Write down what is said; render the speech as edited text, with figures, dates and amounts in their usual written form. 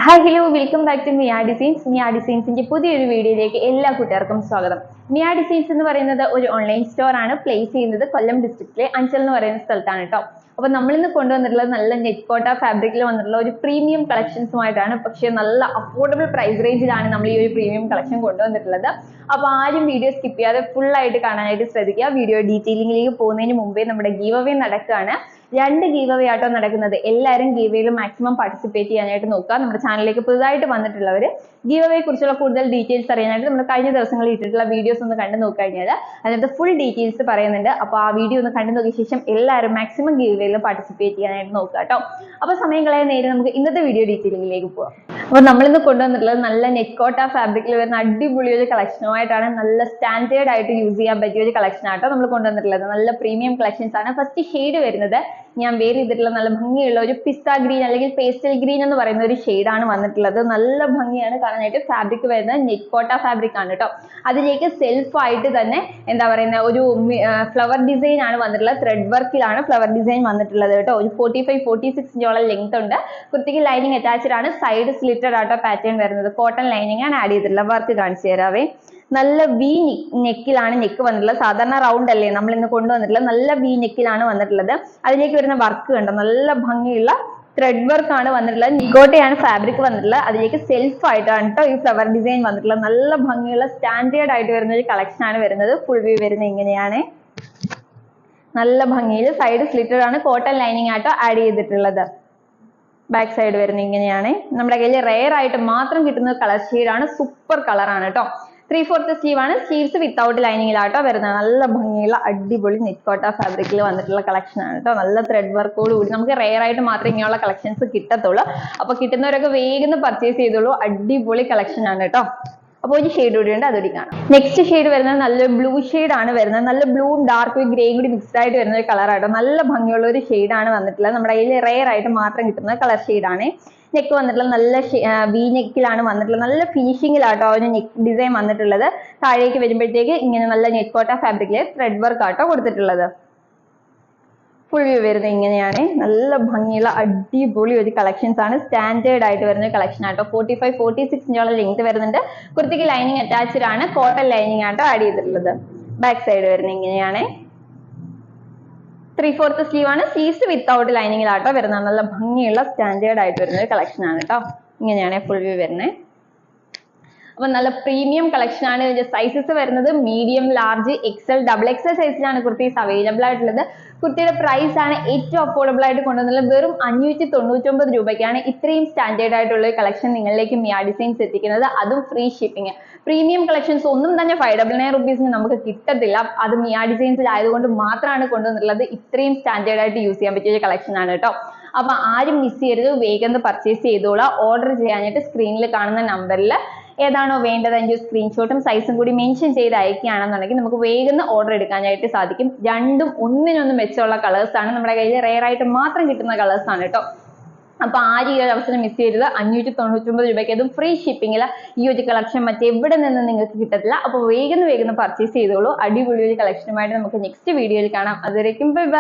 Hi hello welcome back to Mia designs. Mia ഡിസൈൻസിന്റെ പുതിയൊരു വീഡിയോയിലേക്ക് എല്ലാ കൂട്ടുകാർക്കും സ്വാഗതം. മിയ ഡിസൈൻസ് എന്ന് പറയുന്നത് ഒരു ഓൺലൈൻ സ്റ്റോർ ആണ്. പ്ലേസ് ചെയ്യുന്നത് കൊല്ലം ഡിസ്ട്രിക്റ്റിലെ അഞ്ചൽ എന്ന് പറയുന്ന സ്ഥലത്താണ് കേട്ടോ. അപ്പൊ നമ്മളിന്ന് കൊണ്ടുവന്നിട്ടുള്ളത് നല്ല നെറ്റ് കോട്ട ഫാബ്രിക്കിൽ വന്നിട്ടുള്ള ഒരു പ്രീമിയം കളക്ഷൻസുമായിട്ടാണ്. പക്ഷേ നല്ല അഫോർഡബിൾ പ്രൈസ് റേഞ്ചിലാണ് നമ്മൾ ഈ ഒരു പ്രീമിയം കളക്ഷൻ കൊണ്ടുവന്നിട്ടുള്ളത്. അപ്പൊ ആരും വീഡിയോ സ്കിപ്പ് ചെയ്യാതെ ഫുൾ ആയിട്ട് കാണാനായിട്ട് ശ്രദ്ധിക്കുക. വീഡിയോ ഡീറ്റെയിലിംഗിലേക്ക് പോകുന്നതിന് മുമ്പേ നമ്മുടെ ഗീവ് അവേ നടക്കുകയാണ്. 2 ഗീവ് അവേ ആട്ടോ നടക്കുന്നത്. എല്ലാവരും ഗീവ് അവേയിൽ മാക്സിമം പാർട്ടിസിപ്പേറ്റ് ചെയ്യാനായിട്ട് നോക്കുക. നമ്മുടെ ചാനലിലേക്ക് പുതുതായിട്ട് വന്നിട്ടുള്ളവർ ഗീവ് അവയെ കുറിച്ചുള്ള കൂടുതൽ ഡീറ്റെയിൽസ് അറിയാനായിട്ട് നമ്മൾ കഴിഞ്ഞ ദിവസങ്ങളിൽ ഇട്ടിട്ടുള്ള വീഡിയോസ് ഒന്ന് കണ്ടു നോക്കിക്കഴിഞ്ഞാൽ അതിനകത്ത് ഫുൾ ഡീറ്റെയിൽസ് പറയുന്നുണ്ട്. അപ്പോൾ ആ വീഡിയോ ഒന്ന് കണ്ടു നോക്കിയ ശേഷം എല്ലാവരും മാക്സിമം ഗീവ് അവേയിൽ പാർട്ടിസിപ്പേറ്റ് ചെയ്യാനായിട്ട് നോക്കുക കേട്ടോ. അപ്പോൾ സമയം കളയാൻ നേരെ നമുക്ക് ഇന്നത്തെ വീഡിയോ ഡീറ്റെയിലിംഗിലേക്ക് പോകാം. അപ്പോൾ നമ്മളിന്ന് കൊണ്ടുവന്നിട്ടുള്ളത് നല്ല നെറ്റ് കോട്ട ഫാബ്രിക്കിൽ വരുന്ന അടിപൊളി ഒരു കളക്ഷനുമായിട്ടാണ്. നല്ല സ്റ്റാൻഡേർഡ് ആയിട്ട് യൂസ് ചെയ്യാൻ പറ്റിയ ഒരു കളക്ഷൻ ആട്ടോ നമ്മൾ കൊണ്ടുവന്നിട്ടുള്ളത്. നല്ല പ്രീമിയം കളക്ഷൻസ് ആണ്. ഫസ്റ്റ് ഷെയ്ഡ് വരുന്നത് ഞാൻ വേറെ ചെയ്തിട്ടുള്ള നല്ല ഭംഗിയുള്ള ഒരു പിസ്ത ഗ്രീൻ അല്ലെങ്കിൽ പേസ്റ്റൽ ഗ്രീൻ എന്ന് പറയുന്ന ഒരു ഷെയ്ഡാണ് വന്നിട്ടുള്ളത്. നല്ല ഭംഗിയാണ് കാണാനായിട്ട്. ഫാബ്രിക് വരുന്നത് നെറ്റ് കോട്ട ഫാബ്രിക് ആണ് കേട്ടോ. അതിലേക്ക് സെൽഫ് ആയിട്ട് തന്നെ എന്താ പറയുന്ന ഒരു ഫ്ലവർ ഡിസൈൻ ആണ് വന്നിട്ടുള്ളത്. ത്രെഡ് വർക്കിലാണ് ഫ്ലവർ ഡിസൈൻ വന്നിട്ടുള്ളത് കേട്ടോ. ഒരു 45-46 ഇഞ്ചോളം ലെങ്ത് ഉണ്ട്. കുർത്തിക്ക് ലൈനിങ് അറ്റാച്ച്ഡ് ആണ്. സൈഡ് സ്ലിറ്റഡ് ആട്ടോ പാറ്റേൺ വരുന്നത്. കോട്ടൺ ലൈനിങ് ആണ് ആഡ് ചെയ്തിട്ടുള്ള. വർക്ക് കാണിച്ചു തരാവേ. നല്ല വി നെക്കിലാണ് നെക്ക് വന്നിട്ടുള്ളത്. സാധാരണ റൗണ്ട് അല്ലേ നമ്മൾ ഇന്ന് കൊണ്ടുവന്നിട്ടുള്ളത്. നല്ല വി നെക്കിലാണ് വന്നിട്ടുള്ളത്. അതിലേക്ക് വരുന്ന വർക്ക് കണ്ടോ, നല്ല ഭംഗിയുള്ള ത്രെഡ് വർക്ക് ആണ് വന്നിട്ടുള്ളത്. നിഗോട്ടയാണ് ഫാബ്രിക് വന്നിട്ടുള്ളത്. അതിലേക്ക് സെൽഫ് ആയിട്ടാണ് കേട്ടോ ഈ ഫ്ലവർ ഡിസൈൻ വന്നിട്ടുള്ളത്. നല്ല ഭംഗിയുള്ള സ്റ്റാൻഡേർഡ് ആയിട്ട് വരുന്ന ഒരു കളക്ഷൻ ആണ് വരുന്നത്. ഫുൾ വ്യൂ വരുന്നത് ഇങ്ങനെയാണ്. നല്ല ഭംഗിയിൽ സൈഡ് സ്ലിറ്റഡ് ആണ്. കോട്ടൺ ലൈനിങ് ആട്ടോ ആഡ് ചെയ്തിട്ടുള്ളത്. ബാക്ക് സൈഡ് വരുന്നത് ഇങ്ങനെയാണ്. നമ്മുടെ കയ്യിൽ റെയർ ആയിട്ട് മാത്രം കിട്ടുന്ന കളർ ഷെയ്ഡാണ്. സൂപ്പർ കളറാണ് കേട്ടോ. 3/4 സ്ലീവ് ആണ്. സ്ലീവ്സ് വിത്തൗട്ട് ലൈനിങ്ങിലാട്ടോ വരുന്നത്. നല്ല ഭംഗിയുള്ള അടിപൊളി നെറ്റ് കോട്ട ഫാബ്രിക്കിൽ വന്നിട്ടുള്ള കളക്ഷൻ ആണ് കേട്ടോ. നല്ല ത്രെഡ് വർക്കോട് കൂടി നമുക്ക് റെയർ ആയിട്ട് മാത്രമേ ഇങ്ങനെയുള്ള കളക്ഷൻസ് കിട്ടത്തുള്ളൂ. അപ്പൊ കിട്ടുന്നവരൊക്കെ വേഗം പർച്ചേസ് ചെയ്തോളൂ. അടിപൊളി കളക്ഷൻ ആണ് കേട്ടോ. അപ്പോൾ ഒരു ഷെയ്ഡ് കൂടി ഉണ്ട്, അതുകൂടി കാണാം. നെക്സ്റ്റ് ഷെയ്ഡ് വരുന്നത് നല്ലൊരു ബ്ലൂ ഷെയ്ഡ് ആണ് വരുന്നത്. നല്ല ബ്ലൂവും ഡാർക്ക് ഗ്രേയും കൂടി മിക്സ്ഡ് ആയിട്ട് വരുന്ന ഒരു കളർ ആട്ടോ. നല്ല ഭംഗിയുള്ള ഒരു ഷെയ്ഡ് ആണ് വന്നിട്ടുള്ളത്. നമ്മുടെ കയ്യിൽ റെയർ ആയിട്ട് മാത്രം കിട്ടുന്ന കളർ ഷെയ്ഡാണ്. നെക്ക് വന്നിട്ടുള്ളത് നല്ല വി നെക്കിലാണ് വന്നിട്ടുള്ളത്. നല്ല ഫിനിഷിങ്ങിലാട്ടോ ഒരു നെക്ക് ഡിസൈൻ വന്നിട്ടുള്ളത്. താഴേക്ക് വരുമ്പോഴത്തേക്ക് ഇങ്ങനെ നല്ല നെറ്റ് കോട്ട ഫാബ്രിക്കില് ത്രെഡ് വർക്ക് ആട്ടോ കൊടുത്തിട്ടുള്ളത്. ഫുൾ വ്യൂ വരുന്നത് ഇങ്ങനെയാണ്. നല്ല ഭംഗിയുള്ള അടിപൊളി ഒരു കളക്ഷൻസ് ആണ്. സ്റ്റാൻഡേർഡ് ആയിട്ട് വരുന്ന കളക്ഷൻ ആട്ടോ. 45-46 ഇഞ്ചോളം ലെങ്ത് വരുന്നുണ്ട്. കുർത്തിക്ക് ലൈനിങ് അറ്റാച്ച്ഡ് ആണ്. കോട്ടൺ ലൈനിങ് ആട്ടോ ആഡ് ചെയ്തിട്ടുള്ളത്. ബാക്ക് സൈഡ് വരുന്നത് ഇങ്ങനെയാണ്. 3/4 സ്ലീവ് ആണ്. സ്ലീവ്സ് വിത്തൗട്ട് ലൈനിങ്ങിലാട്ടോ വരുന്നത്. നല്ല ഭംഗിയുള്ള സ്റ്റാൻഡേർഡ് ആയിട്ട് വരുന്ന ഒരു കളക്ഷൻ ആണ് കേട്ടോ. ഇങ്ങനെയാണ് ഫുൾ വ്യൂ വരുന്നത്. അപ്പൊ നല്ല പ്രീമിയം കളക്ഷൻ ആണ്. ഇതിന്റെ സൈസസ് വരുന്നത് മീഡിയം, ലാർജ്, എക്സൽ, XXL സൈസിലാണ് കുർത്തീസ് അവൈലബിൾ ആയിട്ടുള്ളത്. കുർത്തിയുടെ പ്രൈസ് ആണ് ഏറ്റവും അഫോർഡബിൾ ആയിട്ട് കൊണ്ടുവന്നുള്ളത്. വെറും 599 രൂപയ്ക്കാണ് ഇത്രയും സ്റ്റാൻഡേർഡ് ആയിട്ടുള്ള കളക്ഷൻ നിങ്ങളിലേക്ക് മിയ ഡിസൈൻസ് എത്തിക്കുന്നത്. അതും ഫ്രീ ഷിപ്പിംഗ്. പ്രീമിയം കളക്ഷൻസ് ഒന്നും തന്നെ 599 റുപ്പീസിന് നമുക്ക് കിട്ടത്തില്ല. അത് മിയ ഡിസൈൻസിൽ ആയതുകൊണ്ട് മാത്രമാണ് കൊണ്ടുവന്നിട്ടുള്ളത്. ഇത്രയും സ്റ്റാൻഡേർഡ് ആയിട്ട് യൂസ് ചെയ്യാൻ പറ്റിയ ഒരു കളക്ഷൻ ആണ് കേട്ടോ. അപ്പൊ ആരും മിസ് ചെയ്യരുത്. വേഗം പർച്ചേസ് ചെയ്തോളാം. ഓർഡർ ചെയ്യാനായിട്ട് സ്ക്രീനിൽ കാണുന്ന നമ്പറിൽ ഏതാണോ വേണ്ടത് അതിന്റെ സ്ക്രീൻഷോട്ടും സൈസും കൂടി മെൻഷൻ ചെയ്ത് അയക്കുകയാണെന്നുണ്ടെങ്കിൽ നമുക്ക് വേഗം ഓർഡർ എടുക്കാനായിട്ട് സാധിക്കും. രണ്ടും ഒന്നിനൊന്നും മെച്ചമുള്ള കളേഴ്സ് ആണ്. നമ്മുടെ കയ്യിൽ റെയർ ആയിട്ട് മാത്രം കിട്ടുന്ന കളേഴ്സ് ആണ് കേട്ടോ. അപ്പൊ ആരും ഈ ഒരു അവസരം മിസ് ചെയ്യരുത്. 599 രൂപയ്ക്ക് അതും ഫ്രീ ഷിപ്പിംഗിൽ ഈ ഒരു കളക്ഷൻ മറ്റെവിടെ നിന്നും നിങ്ങൾക്ക് കിട്ടത്തില്ല. അപ്പൊ വേഗം പർച്ചേസ് ചെയ്തോളൂ. അടിപൊളി ഒരു കളക്ഷനുമായിട്ട് നമുക്ക് നെക്സ്റ്റ് വീഡിയോയിൽ കാണാം. അതുവരേക്കും ബൈ ബൈ.